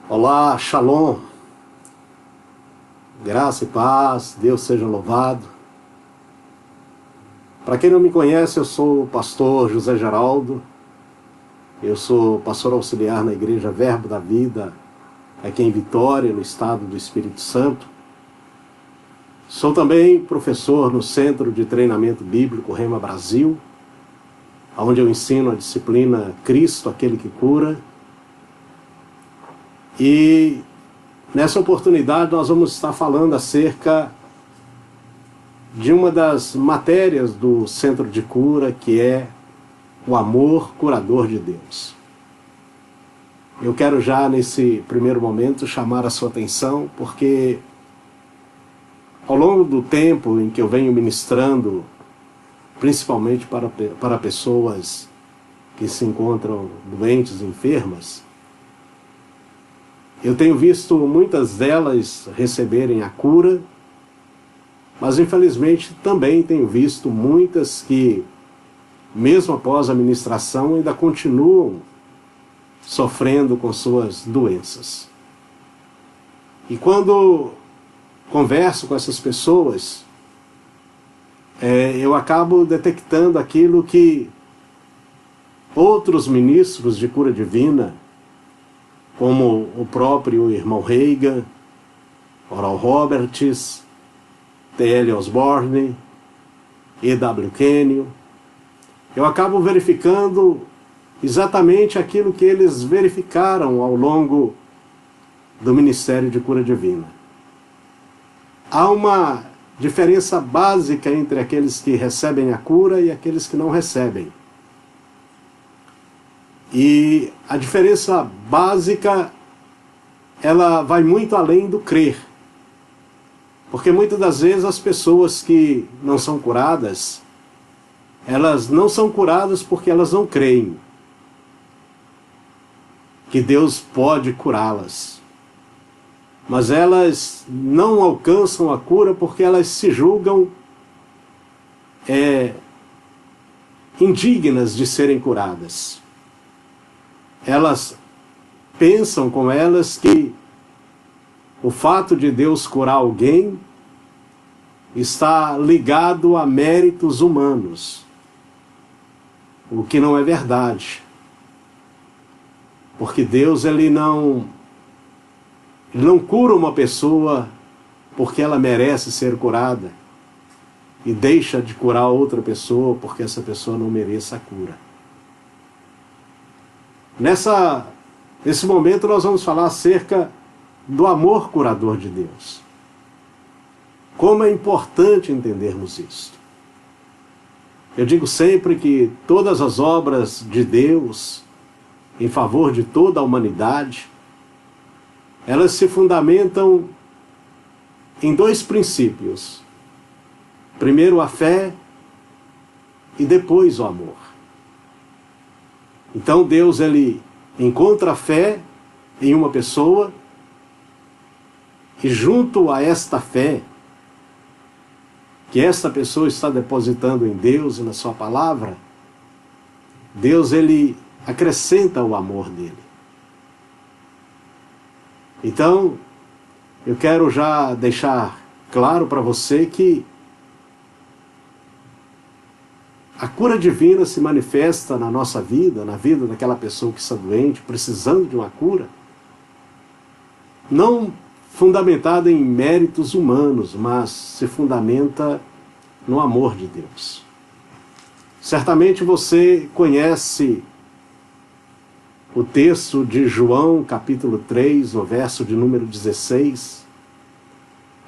Olá, Shalom, graça e paz, Deus seja louvado. Para quem não me conhece, eu sou o pastor José Geraldo, eu sou pastor auxiliar na Igreja Verbo da Vida, aqui em Vitória, no estado do Espírito Santo. Sou também professor no Centro de Treinamento Bíblico Rema Brasil, onde eu ensino a disciplina Cristo, aquele que cura. E nessa oportunidade nós vamos estar falando acerca de uma das matérias do Centro de Cura, que é o amor curador de Deus. Eu quero já nesse primeiro momento chamar a sua atenção, porque ao longo do tempo em que eu venho ministrando, principalmente para pessoas que se encontram doentes, enfermas, eu tenho visto muitas delas receberem a cura, mas infelizmente também tenho visto muitas que, mesmo após a ministração, ainda continuam sofrendo com suas doenças. E quando converso com essas pessoas, eu acabo detectando aquilo que outros ministros de cura divina, como o próprio irmão Reagan, Oral Roberts, T.L. Osborne, E.W. Kenyon, eu acabo verificando exatamente aquilo que eles verificaram ao longo do ministério de cura divina. Há uma diferença básica entre aqueles que recebem a cura e aqueles que não recebem. E a diferença básica, ela vai muito além do crer. Porque muitas das vezes as pessoas que não são curadas, elas não são curadas porque elas não creem que Deus pode curá-las. Mas elas não alcançam a cura porque elas se julgam indignas de serem curadas. Elas pensam com elas que o fato de Deus curar alguém está ligado a méritos humanos, o que não é verdade. Porque Deus ele não cura uma pessoa porque ela merece ser curada e deixa de curar outra pessoa porque essa pessoa não mereça a cura. Nesse momento nós vamos falar acerca do amor curador de Deus. Como é importante entendermos isso. Eu digo sempre que todas as obras de Deus em favor de toda a humanidade, elas se fundamentam em dois princípios. Primeiro a fé e depois o amor. Então Deus ele encontra a fé em uma pessoa e junto a esta fé que esta pessoa está depositando em Deus e na sua palavra, Deus ele acrescenta o amor dele. Então, eu quero já deixar claro para você que a cura divina se manifesta na nossa vida, na vida daquela pessoa que está doente, precisando de uma cura, não fundamentada em méritos humanos, mas se fundamenta no amor de Deus. Certamente você conhece o texto de João, capítulo 3, no verso de número 16,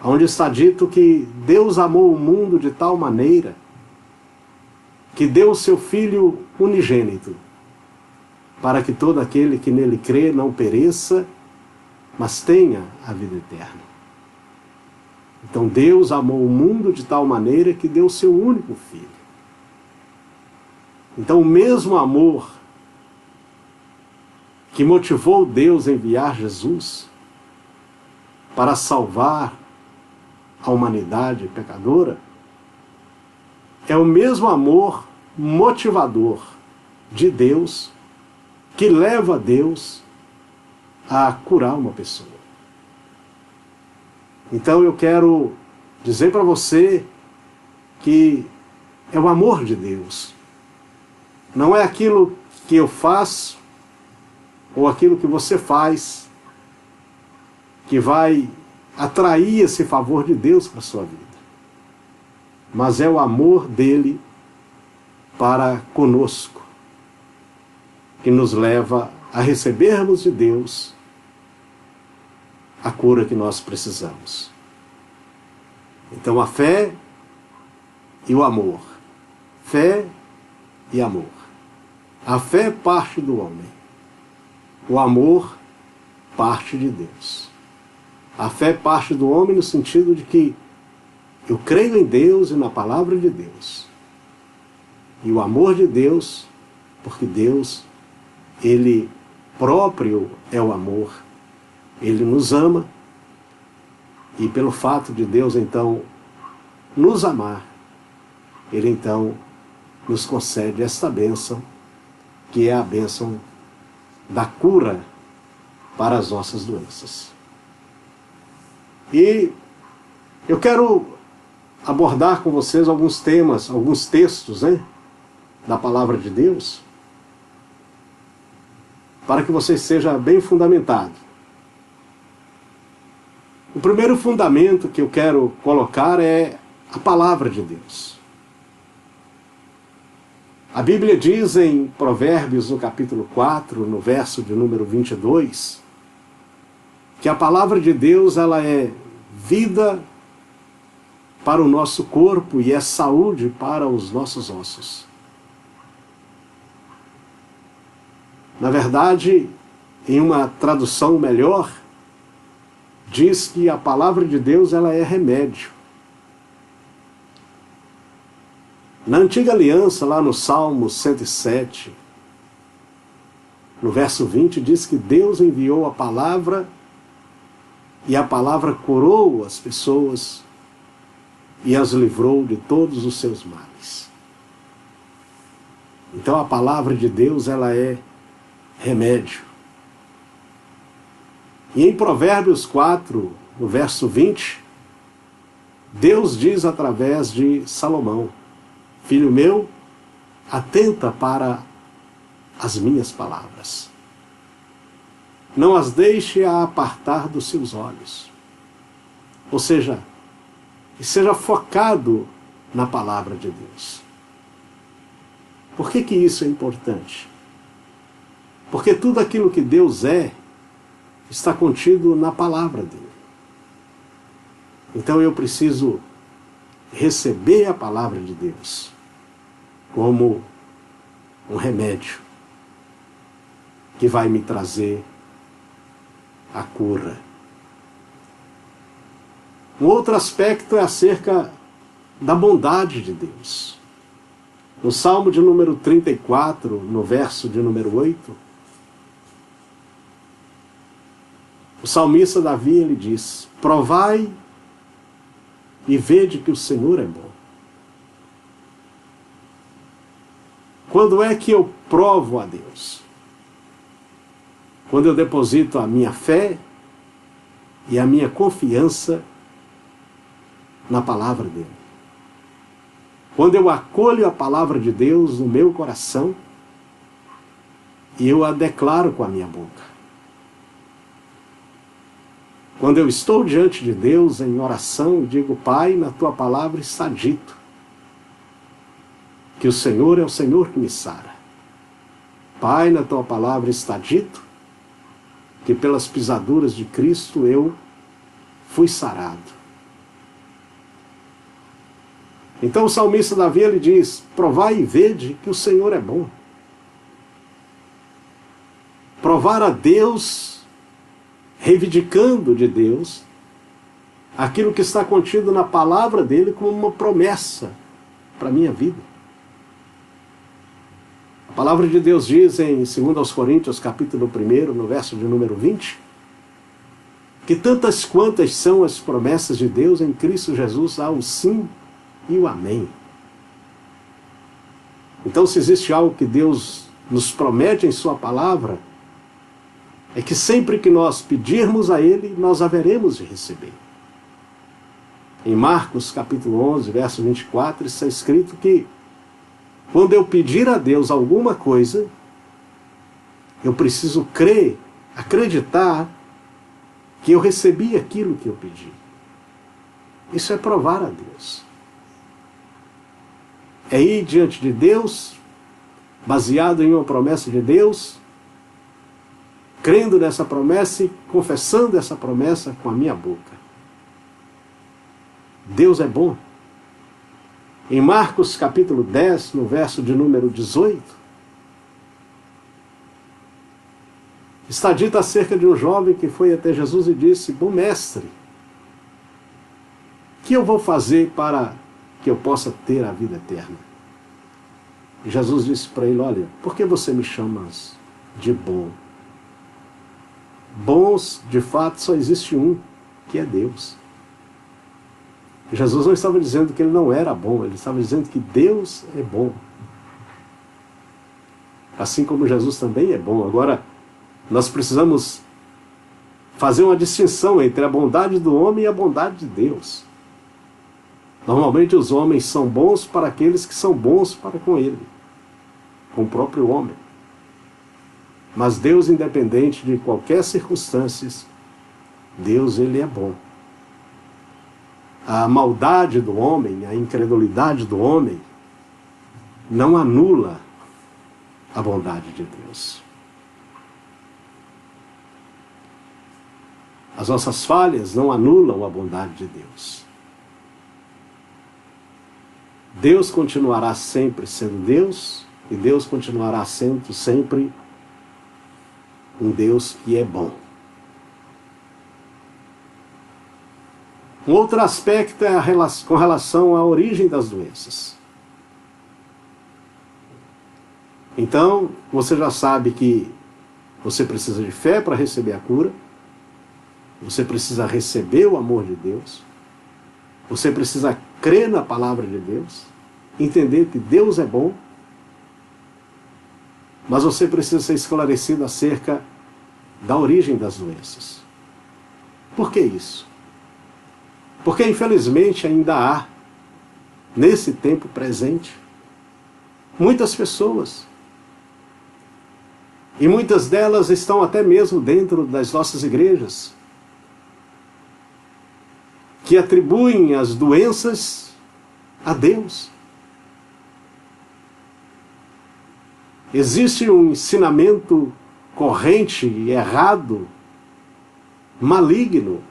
onde está dito que Deus amou o mundo de tal maneira que deu o seu Filho unigênito, para que todo aquele que nele crê não pereça, mas tenha a vida eterna. Então Deus amou o mundo de tal maneira que deu o seu único Filho. Então o mesmo amor que motivou Deus a enviar Jesus para salvar a humanidade pecadora, é o mesmo amor motivador de Deus que leva Deus a curar uma pessoa. Então eu quero dizer para você que é o amor de Deus. Não é aquilo que eu faço ou aquilo que você faz que vai atrair esse favor de Deus para a sua vida. Mas é o amor dele para conosco que nos leva a recebermos de Deus a cura que nós precisamos. Então a fé e o amor. Fé e amor. A fé parte do homem. O amor parte de Deus. A fé parte do homem no sentido de que eu creio em Deus e na palavra de Deus. E o amor de Deus, porque Deus, Ele próprio é o amor. Ele nos ama. E pelo fato de Deus, então, nos amar, Ele, então, nos concede esta bênção, que é a bênção da cura para as nossas doenças. E eu quero abordar com vocês alguns temas, alguns textos, da palavra de Deus, para que você seja bem fundamentado. O primeiro fundamento que eu quero colocar é a palavra de Deus. A Bíblia diz em Provérbios, no capítulo 4, no verso de número 22, que a palavra de Deus ela é vida para o nosso corpo e é saúde para os nossos ossos. Na verdade, em uma tradução melhor, diz que a palavra de Deus ela é remédio. Na antiga aliança, lá no Salmo 107, no verso 20, diz que Deus enviou a palavra e a palavra curou as pessoas e as livrou de todos os seus males. Então a palavra de Deus ela é remédio. E em Provérbios 4, no verso 20, Deus diz através de Salomão: Filho meu, atenta para as minhas palavras. Não as deixe a apartar dos seus olhos. Ou seja, seja focado na palavra de Deus. Por que isso é importante? Porque tudo aquilo que Deus é, está contido na palavra dele. Então eu preciso receber a palavra de Deus como um remédio que vai me trazer a cura. Um outro aspecto é acerca da bondade de Deus. No Salmo de número 34, no verso de número 8, o salmista Davi, ele diz: provai e vede que o Senhor é bom. Quando é que eu provo a Deus? Quando eu deposito a minha fé e a minha confiança na palavra dele. Quando eu acolho a palavra de Deus no meu coração e eu a declaro com a minha boca. Quando eu estou diante de Deus em oração e digo: Pai, na tua palavra está dito que o Senhor é o Senhor que me sara. Pai, na tua palavra está dito que pelas pisaduras de Cristo eu fui sarado. Então o salmista Davi, ele diz: provai e vede que o Senhor é bom. Provar a Deus, reivindicando de Deus aquilo que está contido na palavra dele como uma promessa para a minha vida. A palavra de Deus diz em 2 Coríntios, capítulo 1, no verso de número 20, que tantas quantas são as promessas de Deus em Cristo Jesus, há o sim e o amém. Então, se existe algo que Deus nos promete em sua palavra, é que sempre que nós pedirmos a Ele, nós haveremos de receber. Em Marcos capítulo 11, verso 24, está escrito que quando eu pedir a Deus alguma coisa, eu preciso crer, acreditar que eu recebi aquilo que eu pedi. Isso é provar a Deus. É ir diante de Deus, baseado em uma promessa de Deus, crendo nessa promessa e confessando essa promessa com a minha boca. Deus é bom. Em Marcos capítulo 10, no verso de número 18, está dito acerca de um jovem que foi até Jesus e disse: bom mestre, o que eu vou fazer para que eu possa ter a vida eterna? E Jesus disse para ele: olha, por que você me chamas de bom? Bons, de fato, só existe um, que é Deus. Jesus não estava dizendo que ele não era bom, ele estava dizendo que Deus é bom. Assim como Jesus também é bom. Agora, nós precisamos fazer uma distinção entre a bondade do homem e a bondade de Deus. Normalmente os homens são bons para aqueles que são bons para com ele, com o próprio homem. Mas Deus, independente de qualquer circunstância, Deus, ele é bom. A maldade do homem, a incredulidade do homem, não anula a bondade de Deus. As nossas falhas não anulam a bondade de Deus. Deus continuará sempre sendo Deus, e Deus continuará sendo sempre um Deus que é bom. Um outro aspecto é com relação à origem das doenças. Então, você já sabe que você precisa de fé para receber a cura, você precisa receber o amor de Deus, você precisa crer na palavra de Deus, entender que Deus é bom, mas você precisa ser esclarecido acerca da origem das doenças. Por que isso? Porque, infelizmente, ainda há, nesse tempo presente, muitas pessoas, e muitas delas estão até mesmo dentro das nossas igrejas, que atribuem as doenças a Deus. Existe um ensinamento corrente e errado, maligno,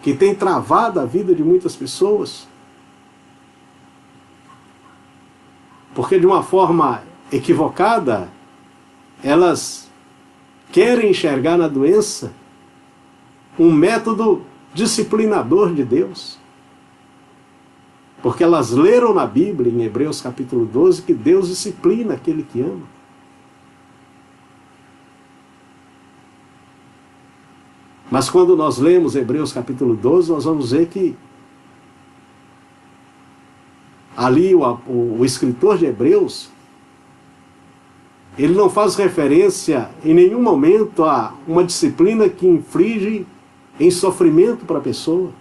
que tem travado a vida de muitas pessoas, porque de uma forma equivocada, elas querem enxergar na doença um método disciplinador de Deus. Porque elas leram na Bíblia, em Hebreus capítulo 12, que Deus disciplina aquele que ama. Mas quando nós lemos Hebreus capítulo 12, nós vamos ver que ali o escritor de Hebreus, ele não faz referência em nenhum momento a uma disciplina que inflige em sofrimento para a pessoa.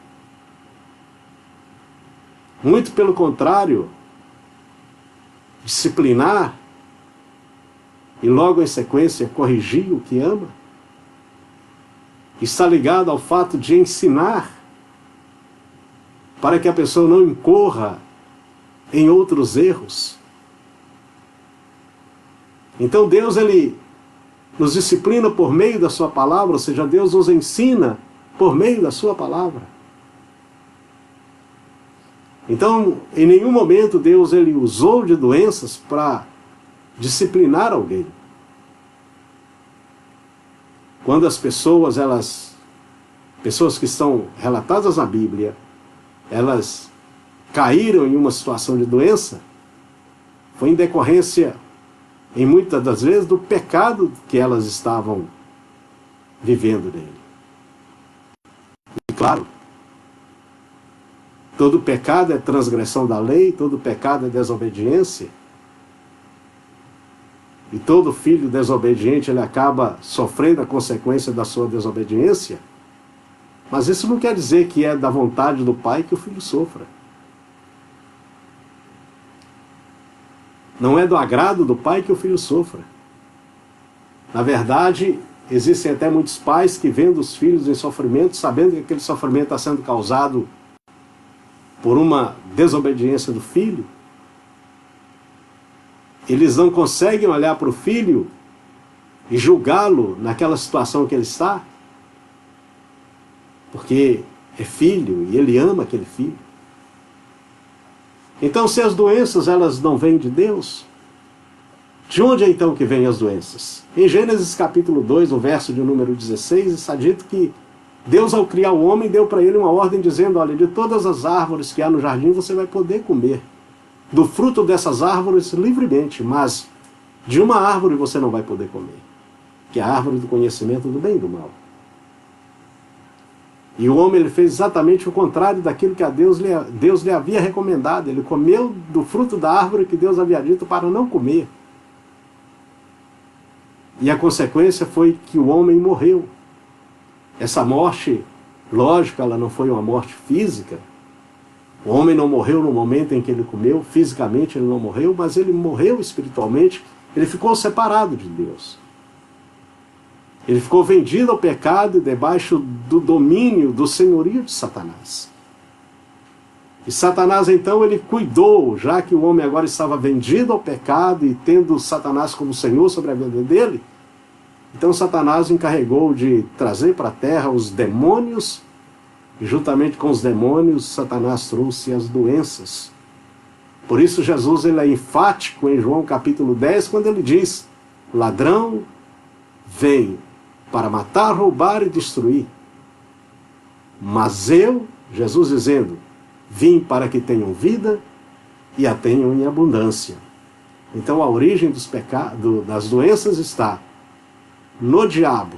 Muito pelo contrário, disciplinar e logo em sequência corrigir o que ama, está ligado ao fato de ensinar para que a pessoa não incorra em outros erros. Então Deus, ele nos disciplina por meio da sua palavra, ou seja, Deus nos ensina por meio da sua palavra. Então, em nenhum momento Deus, ele usou de doenças para disciplinar alguém. Quando as pessoas, pessoas que estão relatadas na Bíblia, elas caíram em uma situação de doença, foi em decorrência, em muitas das vezes, do pecado que elas estavam vivendo nele. E claro, todo pecado é transgressão da lei, todo pecado é desobediência. E todo filho desobediente ele acaba sofrendo a consequência da sua desobediência, mas isso não quer dizer que é da vontade do pai que o filho sofra. Não é do agrado do pai que o filho sofra. Na verdade, existem até muitos pais que vendo os filhos em sofrimento, sabendo que aquele sofrimento está sendo causado por uma desobediência do filho, eles não conseguem olhar para o filho e julgá-lo naquela situação que ele está, porque é filho e ele ama aquele filho. Então, se as doenças elas não vêm de Deus, de onde é então que vêm as doenças? Em Gênesis capítulo 2, no verso de número 16, está dito que Deus, ao criar o homem, deu para ele uma ordem dizendo: olha, de todas as árvores que há no jardim você vai poder comer do fruto dessas árvores livremente, mas de uma árvore você não vai poder comer, que é a árvore do conhecimento do bem e do mal. E o homem ele fez exatamente o contrário daquilo que Deus lhe havia recomendado. Ele comeu do fruto da árvore que Deus havia dito para não comer. E a consequência foi que o homem morreu. Essa morte, lógico, ela não foi uma morte física. O homem não morreu no momento em que ele comeu, fisicamente ele não morreu, mas ele morreu espiritualmente, ele ficou separado de Deus. Ele ficou vendido ao pecado e debaixo do domínio, do senhorio de Satanás. E Satanás então ele cuidou, já que o homem agora estava vendido ao pecado e tendo Satanás como senhor sobre a vida dele, então Satanás encarregou de trazer para a terra os demônios, e juntamente com os demônios, Satanás trouxe as doenças. Por isso Jesus ele é enfático em João capítulo 10, quando ele diz: ladrão vem para matar, roubar e destruir. Mas eu, Jesus dizendo, vim para que tenham vida e a tenham em abundância. Então a origem dos pecados, das doenças está no diabo,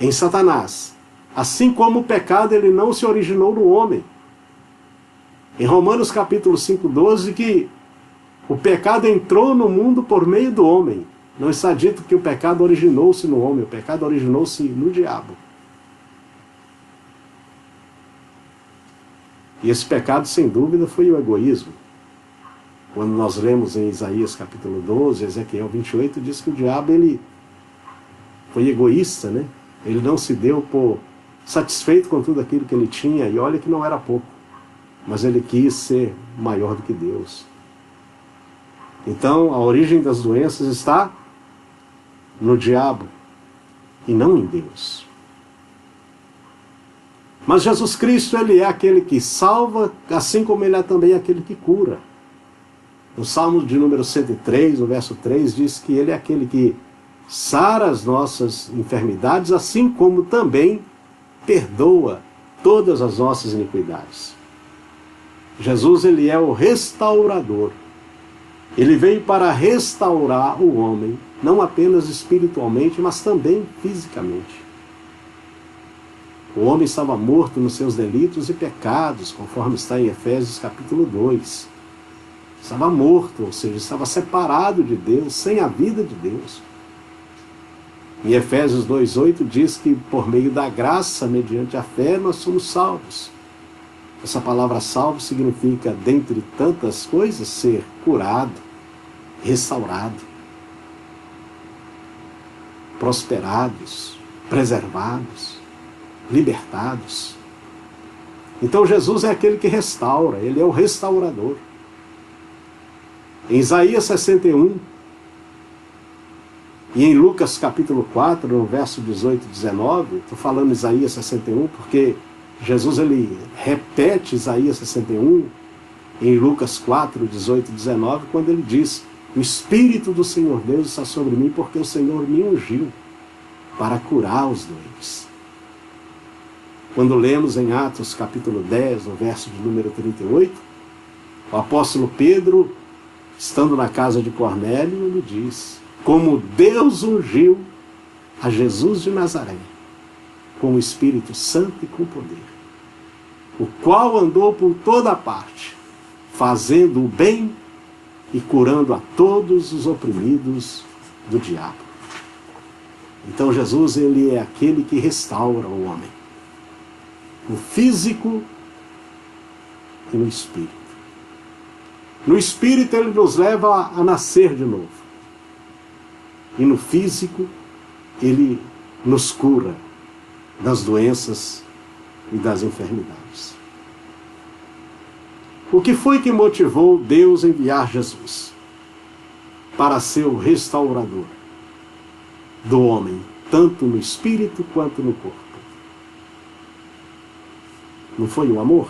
em Satanás. Assim como o pecado ele não se originou no homem. Em Romanos capítulo 5:12, que o pecado entrou no mundo por meio do homem. Não está dito que o pecado originou-se no homem, o pecado originou-se no diabo. E esse pecado, sem dúvida, foi o egoísmo. Quando nós lemos em Isaías capítulo 12, Ezequiel 28, diz que o diabo ele foi egoísta, né? Ele não se deu por satisfeito com tudo aquilo que ele tinha, e olha que não era pouco, mas ele quis ser maior do que Deus. Então, a origem das doenças está no diabo e não em Deus. Mas Jesus Cristo, ele é aquele que salva, assim como ele é também aquele que cura. No Salmo de número 103, no verso 3, diz que ele é aquele que sara as nossas enfermidades, assim como também perdoa todas as nossas iniquidades. Jesus, ele é o restaurador. Ele veio para restaurar o homem, não apenas espiritualmente, mas também fisicamente. O homem estava morto nos seus delitos e pecados, conforme está em Efésios capítulo 2. Estava morto, ou seja, estava separado de Deus, sem a vida de Deus. Em Efésios 2:8 diz que por meio da graça, mediante a fé, nós somos salvos. Essa palavra salvo significa, dentre tantas coisas, ser curado, restaurado, prosperados, preservados, libertados. Então Jesus é aquele que restaura, ele é o restaurador. Em Isaías 61 e em Lucas capítulo 4, no verso 18 e 19, estou falando Isaías 61 porque Jesus ele repete Isaías 61 em Lucas 4, 18 e 19, quando ele diz: o Espírito do Senhor Deus está sobre mim, porque o Senhor me ungiu para curar os doentes. Quando lemos em Atos capítulo 10, no verso de número 38, o apóstolo Pedro, estando na casa de Cornélio, ele diz: como Deus ungiu a Jesus de Nazaré, com o Espírito Santo e com poder, o qual andou por toda parte, fazendo o bem e curando a todos os oprimidos do diabo. Então Jesus, ele é aquele que restaura o homem, no físico e no espírito. No espírito ele nos leva a nascer de novo. E no físico ele nos cura das doenças e das enfermidades. O que foi que motivou Deus a enviar Jesus? Para ser o restaurador do homem, tanto no espírito quanto no corpo. Não foi o amor?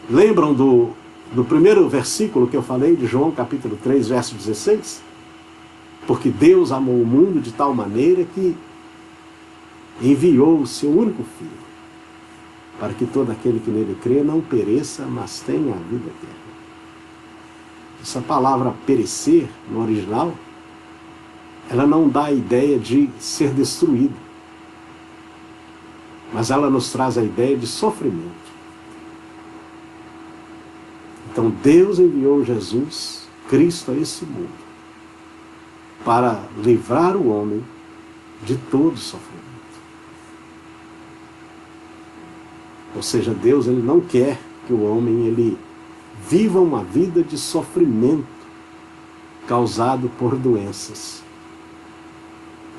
Lembram do primeiro versículo que eu falei, de João capítulo 3, verso 16? Porque Deus amou o mundo de tal maneira que enviou o seu único Filho, para que todo aquele que nele crê não pereça, mas tenha a vida eterna. Essa palavra perecer, no original, ela não dá a ideia de ser destruído, mas ela nos traz a ideia de sofrimento. Então Deus enviou Jesus, Cristo, a esse mundo, para livrar o homem de todo sofrimento. Ou seja, Deus, ele não quer que o homem ele viva uma vida de sofrimento causado por doenças.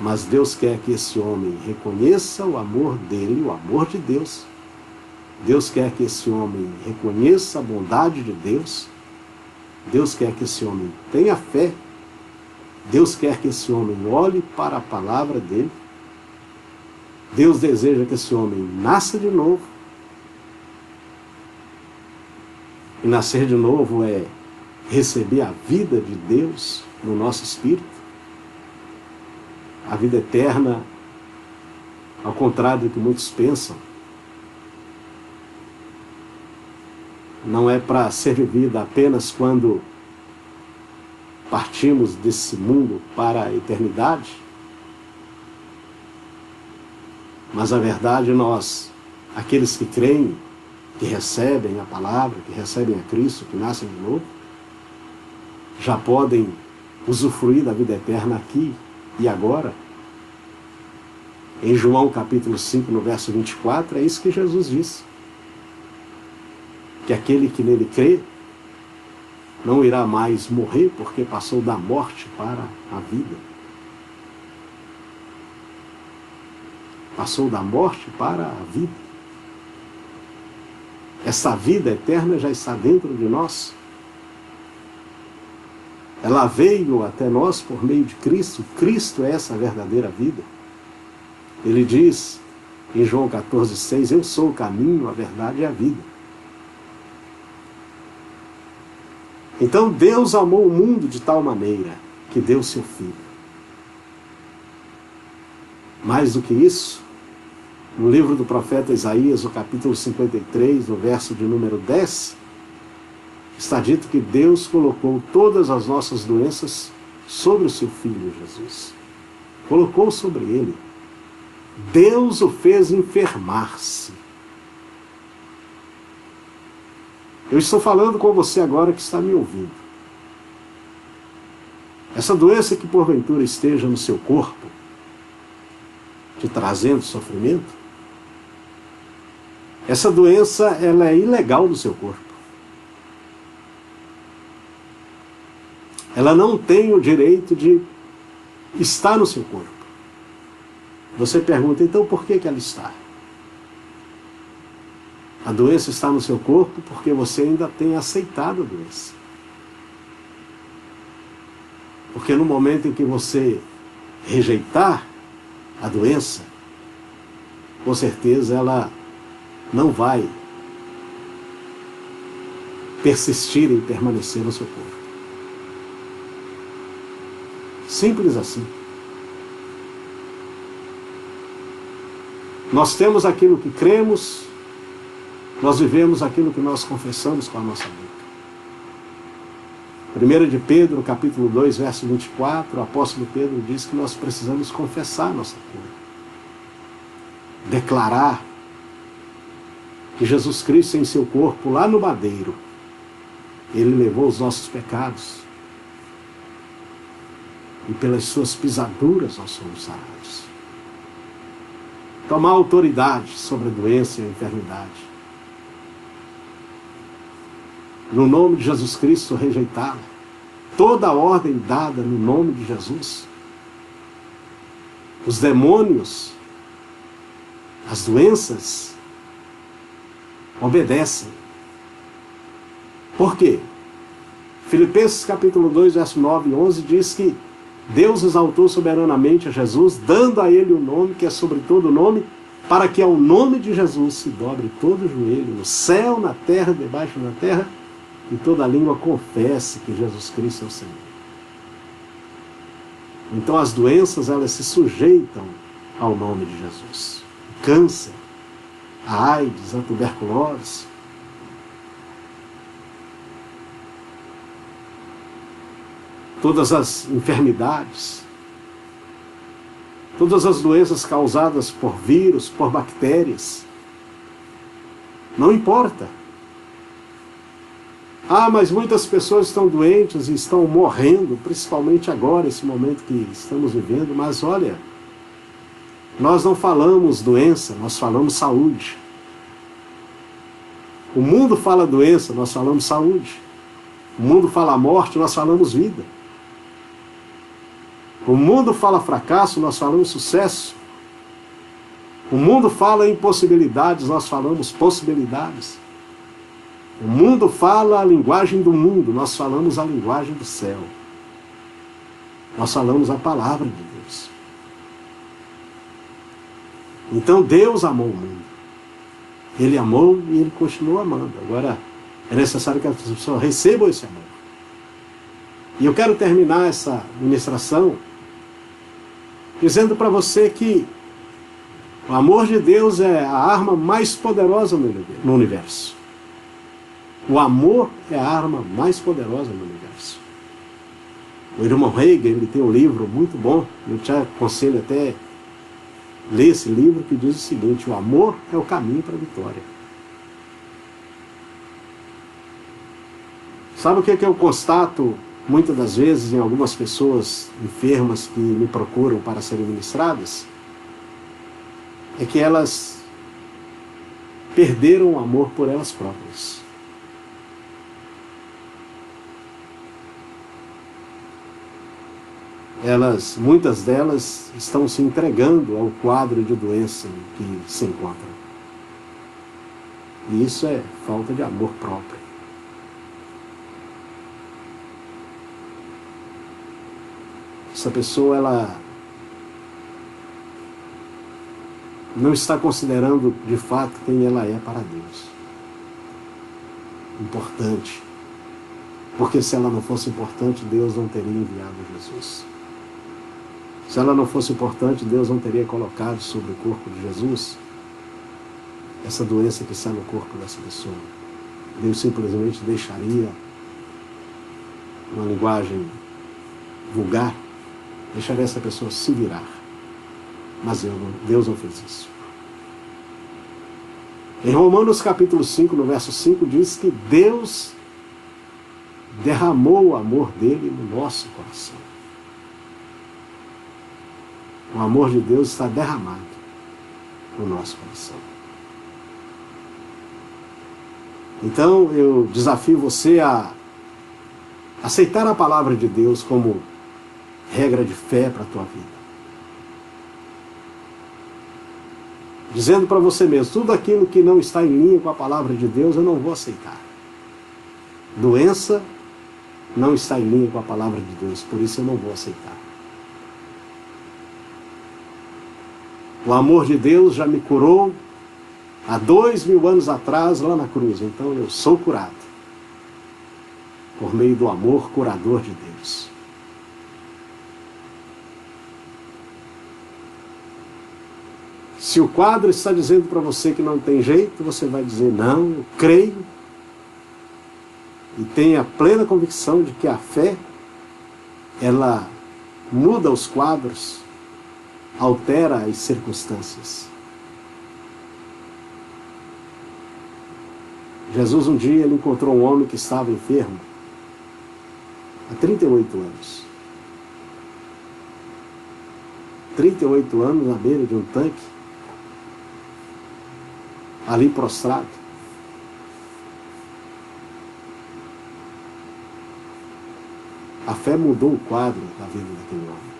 Mas Deus quer que esse homem reconheça o amor dele, o amor de Deus. Deus quer que esse homem reconheça a bondade de Deus. Deus quer que esse homem tenha fé. Deus quer que esse homem olhe para a palavra dele. Deus deseja que esse homem nasça de novo. E nascer de novo é receber a vida de Deus no nosso espírito. A vida eterna, ao contrário do que muitos pensam, não é para ser vivida apenas quando partimos desse mundo para a eternidade. Mas a verdade, nós, aqueles que creem, que recebem a palavra, que recebem a Cristo, que nascem de novo, já podem usufruir da vida eterna aqui e agora. Em João capítulo 5, no verso 24, é isso que Jesus disse. Que aquele que nele crê não irá mais morrer, porque passou da morte para a vida. Passou da morte para a vida. Essa vida eterna já está dentro de nós. Ela veio até nós por meio de Cristo. Cristo é essa verdadeira vida. Ele diz em João 14,6, eu sou o caminho, a verdade e a vida. Então Deus amou o mundo de tal maneira que deu seu Filho. Mais do que isso, no livro do profeta Isaías, no capítulo 53, no verso de número 10, está dito que Deus colocou todas as nossas doenças sobre o seu Filho Jesus. Colocou sobre ele. Deus o fez enfermar-se. Eu estou falando com você agora que está me ouvindo. Essa doença que porventura esteja no seu corpo, te trazendo sofrimento, essa doença ela é ilegal no seu corpo. Ela não tem o direito de estar no seu corpo. Você pergunta, então por que ela está? A doença está no seu corpo porque você ainda tem aceitado a doença. Porque no momento em que você rejeitar a doença, com certeza ela não vai persistir em permanecer no seu corpo. Simples assim. Nós temos aquilo que cremos, nós vivemos aquilo que nós confessamos com a nossa boca. 1 de Pedro, capítulo 2, verso 24, o apóstolo Pedro diz que nós precisamos confessar a nossa cura. Declarar que Jesus Cristo em seu corpo, lá no madeiro, ele levou os nossos pecados. e pelas suas pisaduras nós somos sarados. Tomar autoridade sobre a doença e a enfermidade. No nome de Jesus Cristo, rejeitá-la. Toda a ordem dada no nome de Jesus. Os demônios, as doenças, obedecem. Por quê? Filipenses capítulo 2, verso 9 e 11 diz que Deus exaltou soberanamente a Jesus, dando a ele o nome que é sobre todo nome, para que ao nome de Jesus se dobre todo o joelho, no céu, na terra, debaixo da terra, e toda língua confesse que Jesus Cristo é o Senhor. Então as doenças, elas se sujeitam ao nome de Jesus. O câncer, a AIDS, a tuberculose. Todas as enfermidades, todas as doenças causadas por vírus, por bactérias. Não importa. Ah, mas muitas pessoas estão doentes e estão morrendo, principalmente agora, esse momento que estamos vivendo. Mas olha, nós não falamos doença, nós falamos saúde. O mundo fala doença, nós falamos saúde. O mundo fala morte, nós falamos vida. O mundo fala fracasso, nós falamos sucesso. O mundo fala impossibilidades, nós falamos possibilidades. O mundo fala a linguagem do mundo, nós falamos a linguagem do céu. Nós falamos a palavra de Deus. Então Deus amou o mundo. Ele amou e Ele continua amando. Agora é necessário que as pessoas recebam esse amor. E eu quero terminar essa ministração dizendo para você que o amor de Deus é a arma mais poderosa no universo. O amor é a arma mais poderosa no universo. O irmão Hegel, ele tem um livro muito bom, eu te aconselho até ler esse livro, que diz o seguinte: o amor é o caminho para a vitória. Sabe o que eu constato muitas das vezes em algumas pessoas enfermas que me procuram para serem ministradas? É que elas perderam o amor por elas próprias. Muitas delas estão se entregando ao quadro de doença em que se encontram. E isso é falta de amor próprio. Essa pessoa, ela não está considerando de fato quem ela é para Deus. Importante. Porque se ela não fosse importante, Deus não teria enviado Jesus. Se ela não fosse importante, Deus não teria colocado sobre o corpo de Jesus essa doença que está no corpo dessa pessoa. Deus simplesmente deixaria, uma linguagem vulgar, deixaria essa pessoa se virar. Mas Deus não fez isso. Em Romanos capítulo 5, no verso 5, diz que Deus derramou o amor dele no nosso coração. O amor de Deus está derramado no nosso coração. Então eu desafio você a aceitar a palavra de Deus como regra de fé para a tua vida. Dizendo para você mesmo: tudo aquilo que não está em linha com a palavra de Deus, eu não vou aceitar. Doença não está em linha com a palavra de Deus, por isso eu não vou aceitar. O amor de Deus já me curou há 2000 anos atrás, lá na cruz. Então eu sou curado por meio do amor curador de Deus. Se o quadro está dizendo para você que não tem jeito, você vai dizer: não, eu creio. E tenha plena convicção de que a fé, ela muda os quadros, altera as circunstâncias. Jesus um dia ele encontrou um homem que estava enfermo há 38 anos. 38 anos à beira de um tanque, ali prostrado. A fé mudou o quadro da vida daquele homem.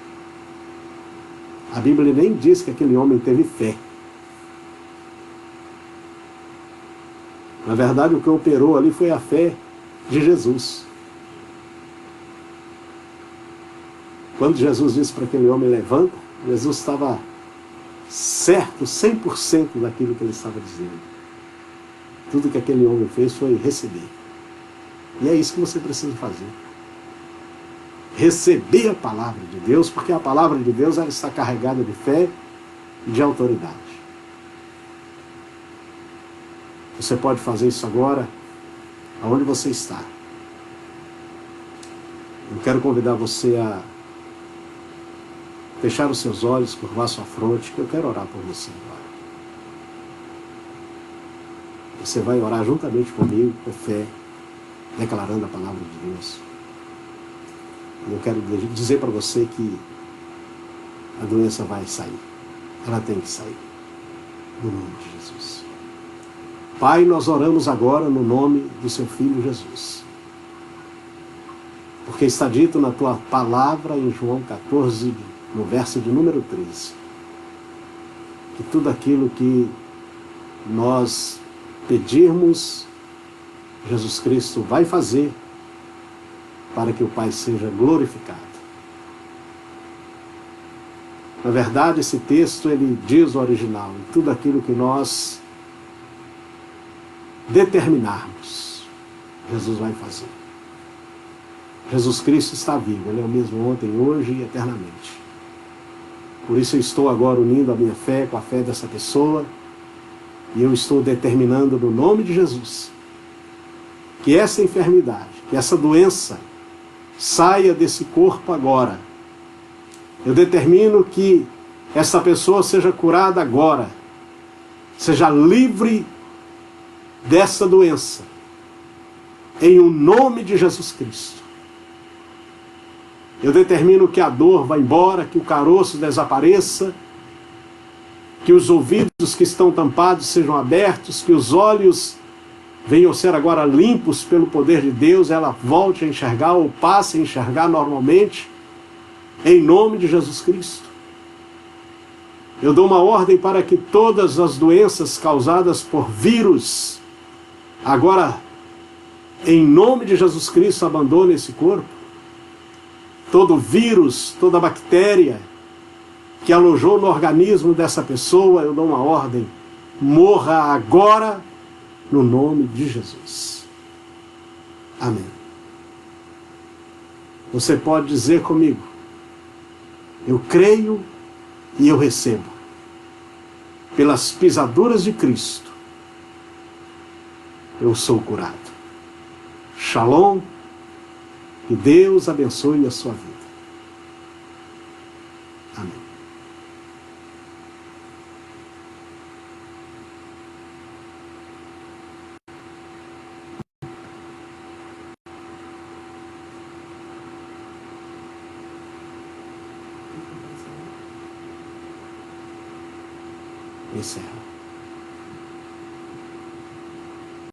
A Bíblia nem diz que aquele homem teve fé. Na verdade, o que operou ali foi a fé de Jesus. Quando Jesus disse para aquele homem, levanta, Jesus estava certo, 100% daquilo que ele estava dizendo. Tudo que aquele homem fez foi receber. E é isso que você precisa fazer. Receber a palavra de Deus, porque a palavra de Deus ela está carregada de fé e de autoridade. Você pode fazer isso agora, aonde você está. Eu quero convidar você a fechar os seus olhos, curvar sua fronte, que eu quero orar por você agora. Você vai orar juntamente comigo, com fé, declarando a palavra de Deus. Eu quero dizer para você que a doença vai sair. Ela tem que sair. No nome de Jesus. Pai, nós oramos agora no nome do seu Filho Jesus. Porque está dito na tua palavra em João 14, no verso de número 13, que tudo aquilo que nós pedirmos, Jesus Cristo vai fazer para que o Pai seja glorificado. Na verdade, esse texto, ele diz o original, e tudo aquilo que nós determinarmos, Jesus vai fazer. Jesus Cristo está vivo, Ele é o mesmo ontem, hoje e eternamente. Por isso eu estou agora unindo a minha fé com a fé dessa pessoa, e eu estou determinando no nome de Jesus, que essa enfermidade, que essa doença, saia desse corpo agora. Eu determino que essa pessoa seja curada agora, seja livre dessa doença, em o nome de Jesus Cristo. Eu determino que a dor vá embora, que o caroço desapareça, que os ouvidos que estão tampados sejam abertos, que os olhos venham ser agora limpos pelo poder de Deus, ela volte a enxergar ou passe a enxergar normalmente, em nome de Jesus Cristo. Eu dou uma ordem para que todas as doenças causadas por vírus, agora, em nome de Jesus Cristo, abandone esse corpo. Todo vírus, toda bactéria que alojou no organismo dessa pessoa, eu dou uma ordem, morra agora, no nome de Jesus. Amém. Você pode dizer comigo, eu creio e eu recebo. Pelas pisaduras de Cristo, eu sou curado. Shalom, que Deus abençoe a sua vida. Amém. Encerra.